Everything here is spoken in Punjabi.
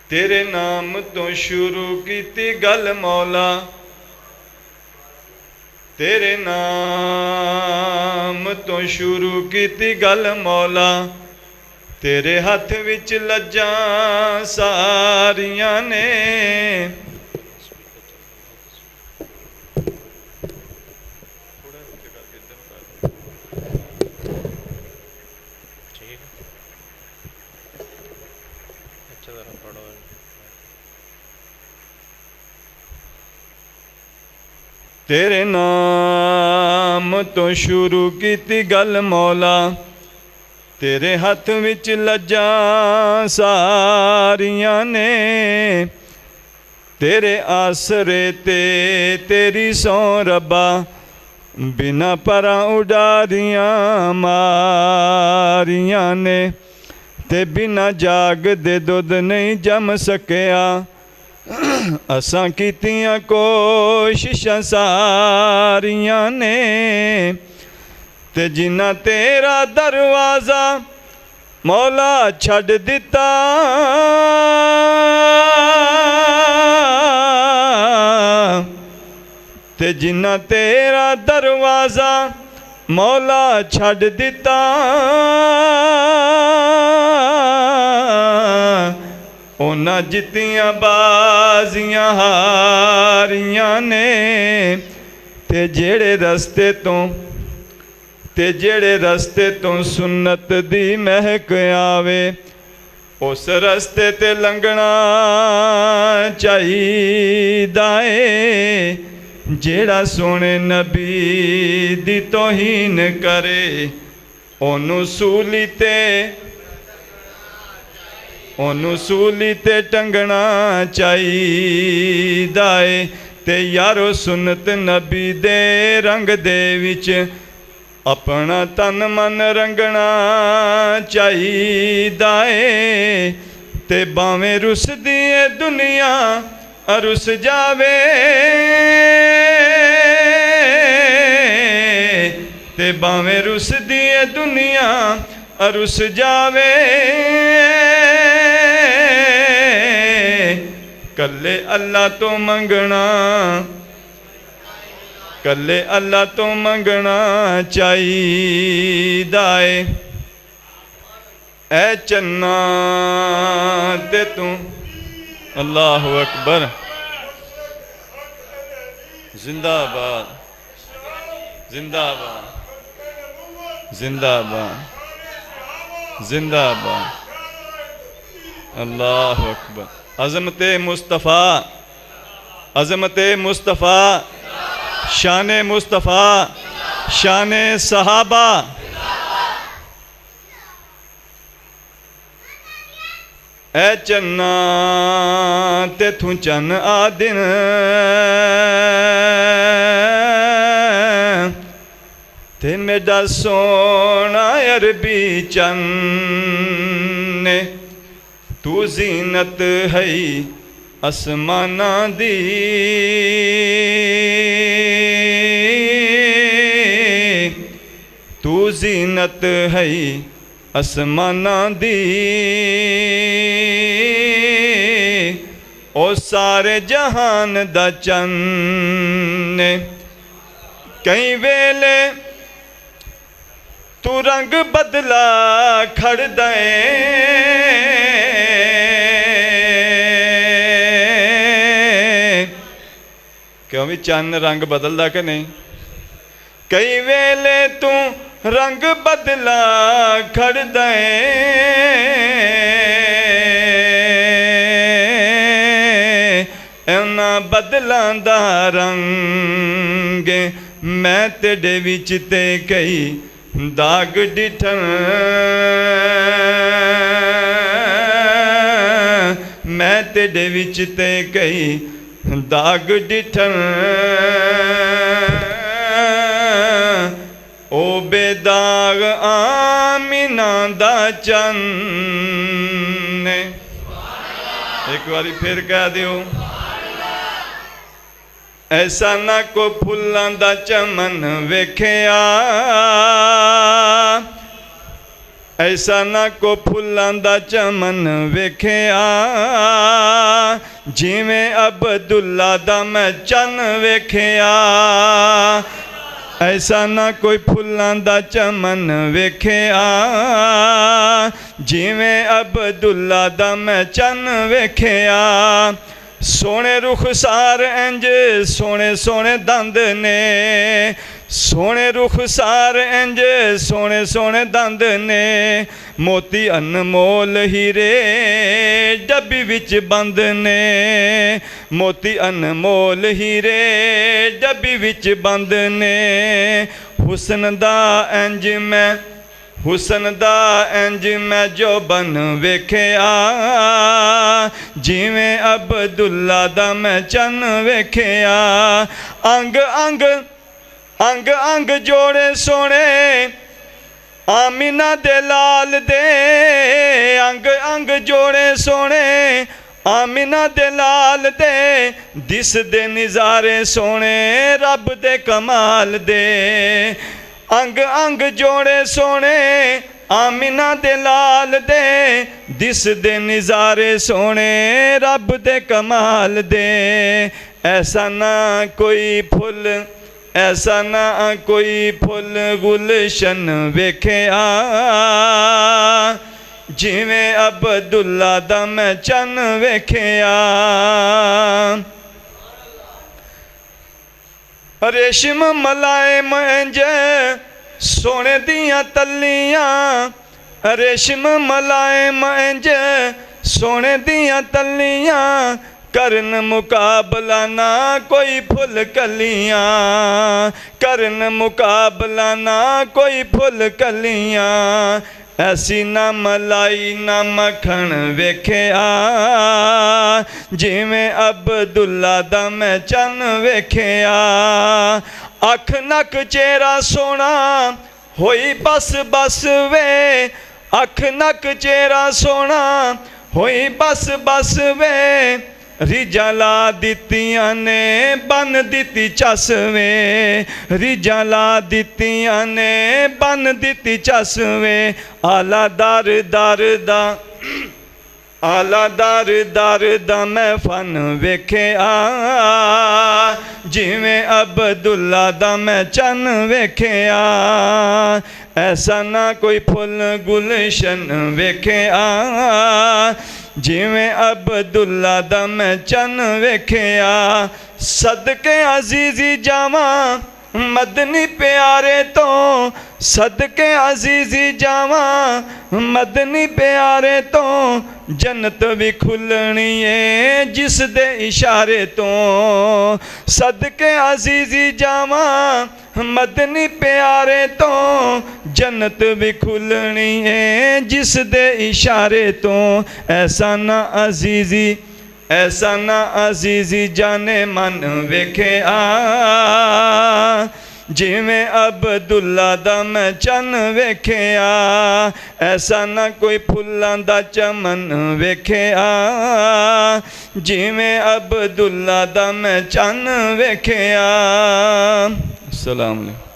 तेरे नाम तो शुरू कीती गल मौला, तेरे नाम तो शुरू कीती गल मौला, तेरे हथ विच लज्जां सारियां ने। तेरे नाम तो शुरू कीती गल मौला, तेरे हथ विच लज्जां सारियां ने। तेरे आसरे ते तेरी सौ रब्बा, बिना परां उडारियां मारियां ने। ते बिना जाग दे दुध नहीं जम सकिया, असां कीतियां कोशिशां सारियां ने। ते जिन्ना तेरा दरवाज़ा मौला छड्ड दिता, ते जिन्ना तेरा दरवाज़ा मौला छड्ड दिता, उन्हां जित्तियां बाजियां हारियां ने। ते जेड़े रस्ते तो सुन्नत दी महक आवे, उस रस्ते ते लंघना चाहिदा है। जेड़ा सोने नबी दी तौहीन करे, ओनू सूली ते टंगना चाहिदा है। ते यारो सुन्नत नबी दे रंग दे विच अपना तन मन रंगना चाहिदा है। ते भावें रुसदी ए दुनिया रुस जावे, ते भावें रुसदी ए दुनिया रुस जावे। कल्ले अल्लाह तो मंगना, कल्ले अल्लाह तो मंगना चाहिदा है। ऐ चन्ना ते तू अल्लाहु अकबर, जिंदाबाद जिंदाबाद जिंदाबाद जिंदाबाद, अल्लाहु अकबर। अज़मते मुस्तफ़ा, अज़मते मुस्तफ़ा, शाने मुस्तफ़ा, शाने सहाबा। ऐ चन्ना ते तू चन आदिन, ते मेरा सोना अरबी चन्ने। तू जीनत है आसमाना दी, तू जीनत है आसमाना दी। ओ सारे जहान दा चन्ने। कई वेले तू रंग बदला खड़ दे, क्यों भी चन्न रंग बदलदा कि नहीं? कई वेले तू रंग बदला खड़ दे, इन्हां बदलां दा रंग मैं तेरे विच ते कई दाग डिठन। मैं तेरे विच ते कई दाग डिठन। ओ बेदाग आमिना दा चन्न। एक बारी फिर कह दियो, ऐसा ना को फुल्लां दा चमन वेखिया, ਐਸਾ ਨਾ ਕੋ ਫੁੱਲਾਂ ਦਾ ਚਮਨ ਵੇਖਿਆ, ਜਿਵੇਂ ਅਬਦੁੱਲਾ ਦਾ ਮੈਂ ਚੰਨ ਵੇਖਿਆ। ਐਸਾ ਨਾ ਕੋਈ ਫੁੱਲਾਂ ਦਾ ਚਮਨ ਵੇਖਿਆ, ਜਿਵੇਂ ਅਬਦੁੱਲਾ ਦਾ ਮੈਂ ਚੰਨ ਵੇਖਿਆ। ਸੋਹਣੇ ਰੁਖਸਾਰ ਇੰਜ ਸੋਹਣੇ ਸੋਹਣੇ ਦੰਦ ਨੇ, ਸੋਹਣੇ ਰੁਖਸਾਰ ਇੰਜ ਸੋਹਣੇ ਸੋਹਣੇ ਦੰਦ ਨੇ। ਮੋਤੀ ਅਨਮੋਲ ਹੀਰੇ ਡੱਬੀ ਵਿੱਚ ਬੰਦ ਨੇ, ਮੋਤੀ ਅਨਮੋਲ ਹੀਰੇ ਡੱਬੀ ਵਿੱਚ ਬੰਦ ਨੇ। ਹੁਸਨ ਦਾ ਇੰਜ ਮੈਂ ਹੁਸਨ ਦਾ ਇੰਜ ਮੈਂ ਜੋਬਨ ਵੇਖਿਆ, ਜਿਵੇਂ ਅਬਦੁੱਲਾ ਦਾ ਮੈਂ ਚੰਨ ਵੇਖਿਆ। ਅੰਗ ਅੰਗ ਅੰਗ ਅੰਗ ਜੋੜੇ ਸੋਹਣੇ ਆਮੀਨਾ ਦੇ ਲਾਲ ਦੇ, ਅੰਗ ਅੰਗ ਜੋੜੇ ਸੋਹਣੇ ਆਮੀਨਾ ਦੇ ਲਾਲ ਦੇ। ਦਿਸਦੇ ਨਜ਼ਾਰੇ ਸੋਹਣੇ ਰੱਬ ਦੇ ਕਮਾਲ ਦੇ, ਅੰਗ ਅੰਗ ਜੋੜੇ ਸੋਹਣੇ ਆਮੀਨਾ ਦੇ ਲਾਲ ਦੇ। ਦਿਸਦੇ ਨਜ਼ਾਰੇ ਸੋਹਣੇ ਰੱਬ ਦੇ ਕਮਾਲ ਦੇ। ਐਸਾ ਨਾ ਕੋਈ ਫੁੱਲ ਐਸਾ ਨਾ ਕੋਈ ਫੁੱਲ ਗੁਲਸ਼ਨ ਵੇਖਿਆ, ਜਿਵੇਂ ਅਬਦੁੱਲਾ ਦਾ ਮੈਂ ਚੰਨ ਵੇਖਿਆ। ਰੇਸ਼ਮ ਮਲਾਇਮ ਇੰਜ ਸੋਨੇ ਦੀਆਂ ਤੱਲੀਆਂ, ਰੇਸ਼ਮ ਮਲਾਇਮ ਇੰਜ ਸੋਨੇ ਦੀਆਂ ਤੱਲੀਆਂ। ਕਰਨ ਮੁਕਾਬਲਾ ਨਾ ਕੋਈ ਫੁੱਲ ਕਲੀਆਂ, ਕਰਨ ਮੁਕਾਬਲਾ ਨਾ ਕੋਈ ਫੁੱਲ ਕਲੀਆਂ। ਐਸੀ ਨਾ ਮਲਾਈ ਨਾ ਮੱਖਣ ਵੇਖਿਆ, ਜਿਵੇਂ ਅਬਦੁੱਲਾ ਦਾ ਮੈਂ ਚੰਨ ਵੇਖਿਆ। ਅੱਖ ਨੱਕ ਚਿਹਰਾ ਸੋਹਣਾ ਹੋਈ ਬਸ ਬਸ ਵੇ, ਅੱਖ ਨੱਕ ਚਿਹਰਾ ਸੋਹਣਾ ਹੋਈ ਬਸ ਬਸ ਵੇ। ਰੀਝਾਂ ਲਾ ਦਿੱਤੀਆਂ ਨੇ ਬੰਨ ਦਿੱਤੀ ਚੱਸ ਵੇ, ਰੀਝਾਂ ਲਾ ਦਿੱਤੀਆਂ ਨੇ ਬੰਨ ਦਿੱਤੀ ਚੱਸ ਵੇ। ਆਲਾ ਦਰ ਦਰ ਦਾ ਆਲਾ ਦਰ ਦਰ ਦਾ ਮੈਂ ਫਨ ਵੇਖਿਆ, ਜਿਵੇਂ ਅਬਦੁੱਲਾ ਦਾ ਮੈਂ ਚੰਨ ਵੇਖਿਆ। ਐਸਾ ਨਾ ਕੋਈ ਫੁੱਲ ਗੁਲਸ਼ਨ ਵੇਖਿਆ, ਜਿਵੇਂ ਅਬਦੁੱਲਾ ਦਾ ਮੈਂ ਚੰਨ ਵੇਖਿਆ। ਸਦਕੇ ਅਜ਼ੀਜ਼ੀ ਜਾਵਾਂ ਮਦਨੀ ਪਿਆਰੇ ਤੋਂ, ਸਦਕੇ ਅਜ਼ੀਜ਼ੀ ਜਾਵਾਂ ਮਦਨੀ ਪਿਆਰੇ ਤੋਂ। ਜੰਨਤ ਵੀ ਖੁੱਲਣੀ ਏ ਜਿਸ ਦੇ ਇਸ਼ਾਰੇ ਤੋਂ, ਸਦਕੇ ਅਜ਼ੀਜ਼ੀ ਜਾਵਾਂ ਮਦਨੀ ਪਿਆਰੇ ਤੋਂ। ਜੰਨਤ ਵੀ ਖੁੱਲਣੀ ਏ ਜਿਸ ਦੇ ਇਸ਼ਾਰੇ ਤੋਂ। ਐਸਾ ਨਾ ਅਜ਼ੀਜ਼ੀ ਐਸਾ ਨਾ ਅਜ਼ੀਜ਼ੀ ਜਾਨੇ ਮਨ ਵੇਖਿਆ, ਜਿਵੇਂ ਅਬਦੁੱਲਾ ਦਾ ਮੈਂ ਚੰਨ ਵੇਖਿਆ। ਐਸਾ ਨਾ ਕੋਈ ਫੁੱਲਾਂ ਦਾ ਚਮਨ ਵੇਖਿਆ, ਜਿਵੇਂ ਅਬਦੁੱਲਾ ਦਾ ਮੈਂ ਚੰਨ ਵੇਖਿਆ। ਸਲਾਮ ਅਲੈਕੁਮ।